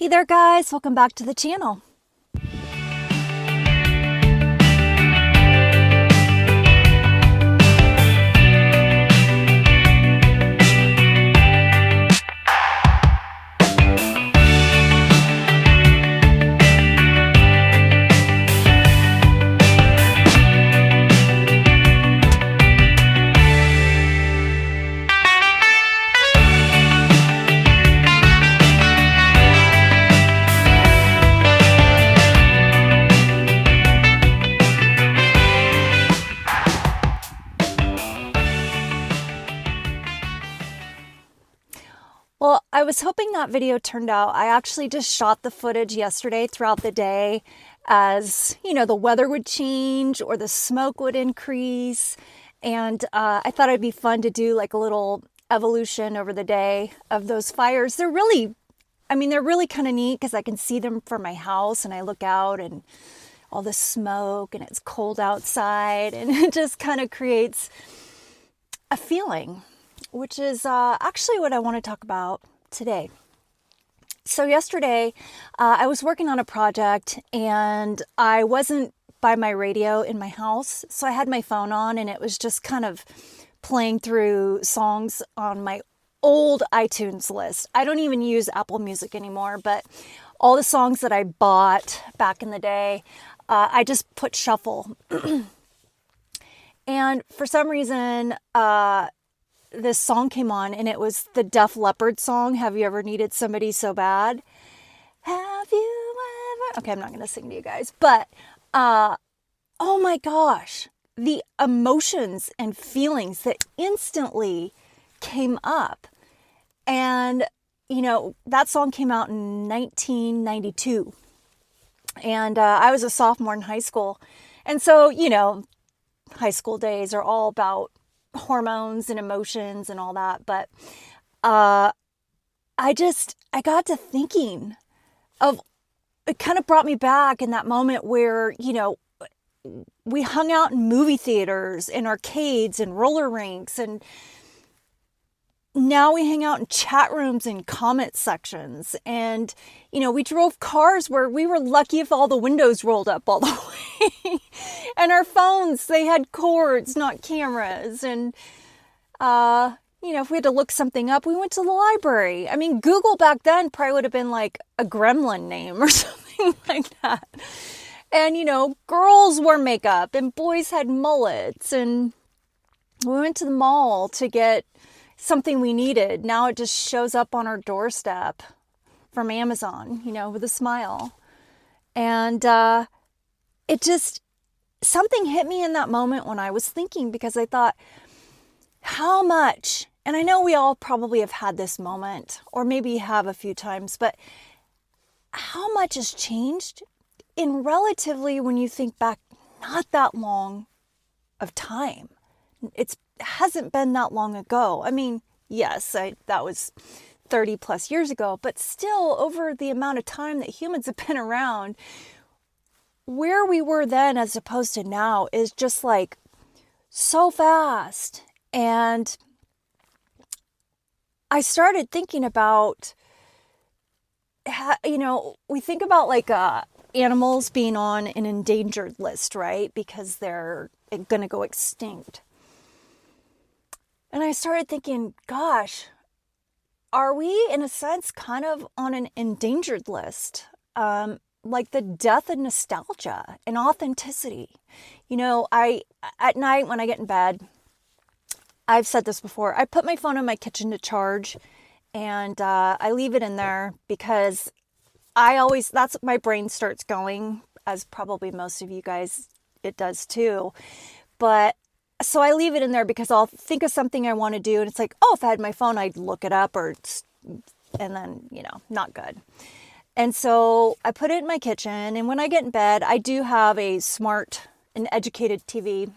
Hey there guys, welcome back to the channel. Well, I was hoping that video turned out. I actually just shot the footage yesterday throughout the day as, the weather would change or the smoke would increase. And I thought it'd be fun to do like a little evolution over the day of those fires. They're really kind of neat because I can see them from my house and I look out and all the smoke and it's cold outside and it just kind of creates a feeling, which is actually what I want to talk about today. So yesterday, I was working on a project and I wasn't by my radio in my house. So I had my phone on and it was just kind of playing through songs on my old iTunes list. I don't even use Apple Music anymore, but all the songs that I bought back in the day, I just put shuffle. And for some reason, this song came on and it was the Def Leppard song, Have You Ever Needed Somebody So Bad? Have you ever? Okay, I'm not going to sing to you guys, but oh my gosh, the emotions and feelings that instantly came up. And, that song came out in 1992. And I was a sophomore in high school. And so, high school days are all about hormones and emotions and all that. But I got to thinking of, it kind of brought me back in that moment where, we hung out in movie theaters and arcades and roller rinks, and now we hang out in chat rooms and comment sections. And, we drove cars where we were lucky if all the windows rolled up all the way. And our phones, they had cords, not cameras. And, if we had to look something up, we went to the library. I mean, Google back then probably would have been like a gremlin name or something like that. And, girls wore makeup and boys had mullets. And we went to the mall to get something we needed. Now it just shows up on our doorstep from Amazon, with a smile. And something hit me in that moment when I was thinking, because I thought, how much, and I know we all probably have had this moment, or maybe have a few times, but how much has changed in relatively, when you think back, not that long of time. It hasn't been that long ago. I mean, yes, that was 30 plus years ago, but still over the amount of time that humans have been around, where we were then as opposed to now is just like so fast. And I started thinking about, we think about like animals being on an endangered list, right? Because they're going to go extinct. And I started thinking, gosh, are we in a sense kind of on an endangered list? Like the death of nostalgia and authenticity. At night when I get in bed, I've said this before, I put my phone in my kitchen to charge, and I leave it in there because that's my brain starts going, as probably most of you guys, it does too. But so I leave it in there because I'll think of something I want to do, and it's like, oh, if I had my phone, I'd look it up, and then, not good. And so I put it in my kitchen, and when I get in bed, I do have a smart and educated TV.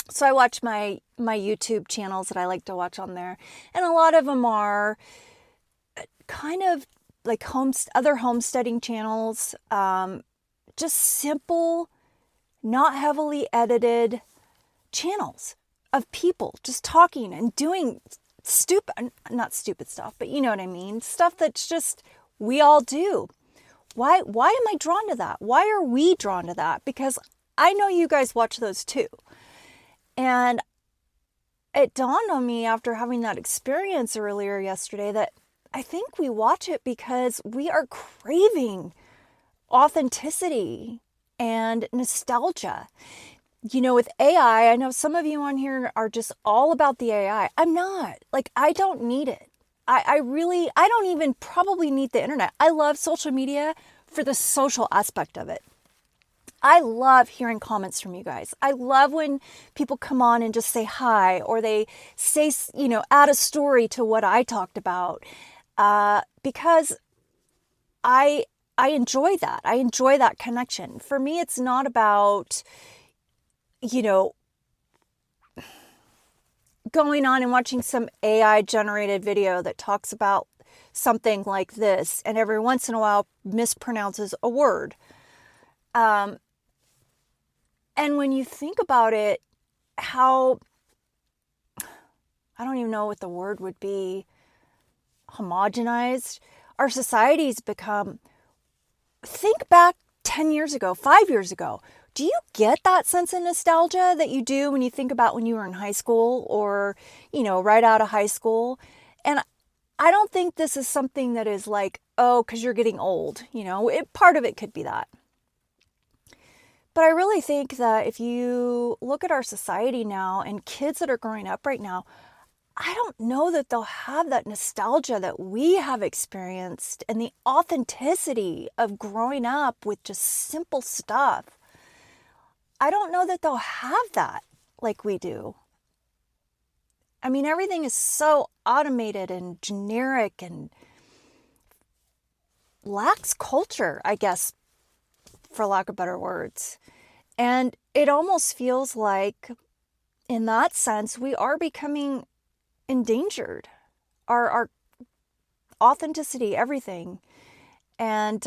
So I watch my YouTube channels that I like to watch on there. And a lot of them are kind of like other homesteading channels, just simple, not heavily edited channels of people just talking and doing not stupid stuff, but you know what I mean? Stuff that's just We all do. Why am I drawn to that? Why are we drawn to that? Because I know you guys watch those too. And it dawned on me after having that experience earlier yesterday that I think we watch it because we are craving authenticity and nostalgia. You know, with AI, I know some of you on here are just all about the AI. I'm not. Like, I don't need it. I don't even probably need the internet. I love social media for the social aspect of it. I love hearing comments from you guys. I love when people come on and just say hi, or they say, add a story to what I talked about, because I enjoy that. I enjoy that connection. For me, it's not about, going on and watching some AI generated video that talks about something like this and every once in a while mispronounces a word. And when you think about it, how, I don't even know what the word would be, homogenized our society's become. Think back 10 years ago, 5 years ago. Do you get that sense of nostalgia that you do when you think about when you were in high school or, right out of high school? And I don't think this is something that is like, oh, because you're getting old. Part of it could be that. But I really think that if you look at our society now and kids that are growing up right now, I don't know that they'll have that nostalgia that we have experienced and the authenticity of growing up with just simple stuff. I don't know that they'll have that like we do. I mean, everything is so automated and generic and lacks culture, I guess, for lack of better words. And it almost feels like, in that sense, we are becoming endangered. Our authenticity, everything. And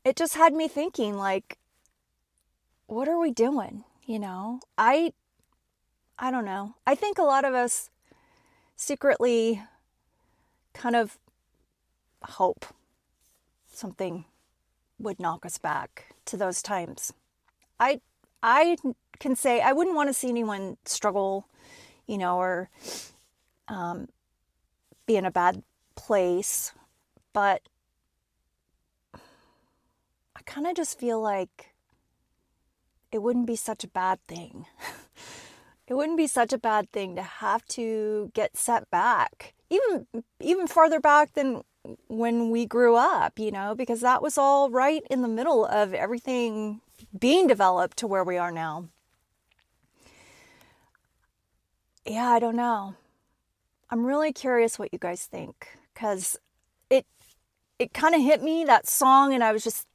it just had me thinking, like, what are we doing? I don't know. I think a lot of us secretly kind of hope something would knock us back to those times. I can say I wouldn't want to see anyone struggle, or be in a bad place, but I kind of just feel like it wouldn't be such a bad thing. It wouldn't be such a bad thing to have to get set back, even farther back than when we grew up, because that was all right in the middle of everything being developed to where we are now. Yeah, I don't know. I'm really curious what you guys think, because it kind of hit me, that song, and I was just,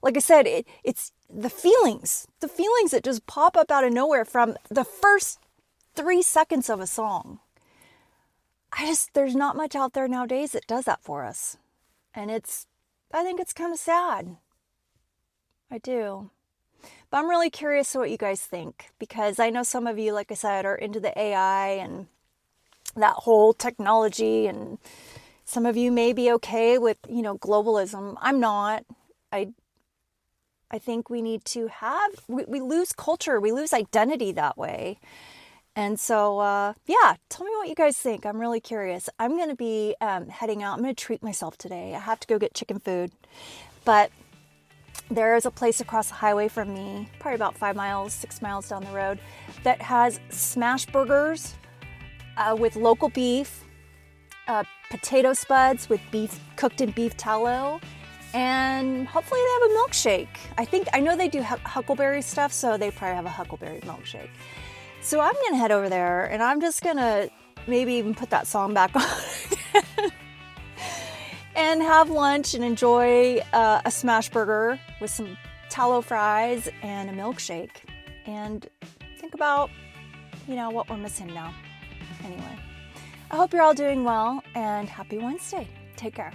like I said, it's the feelings that just pop up out of nowhere from the first 3 seconds of a song. There's not much out there nowadays that does that for us. And I think it's kind of sad. I do. But I'm really curious what you guys think, because I know some of you, like I said, are into the AI and that whole technology, and some of you may be okay with, globalism. I'm not. I think we need to we lose culture, we lose identity that way. And so, tell me what you guys think. I'm really curious. I'm going to be heading out. I'm going to treat myself today. I have to go get chicken food. But there is a place across the highway from me, probably about 6 miles down the road, that has smash burgers with local beef, potato spuds with beef cooked in beef tallow, and hopefully they have a milkshake. I know they do huckleberry stuff, so they probably have a huckleberry milkshake. So I'm going to head over there, and I'm just going to maybe even put that song back on again and have lunch and enjoy a smash burger with some tallow fries and a milkshake, and think about, what we're missing now. Anyway, I hope you're all doing well, and happy Wednesday. Take care.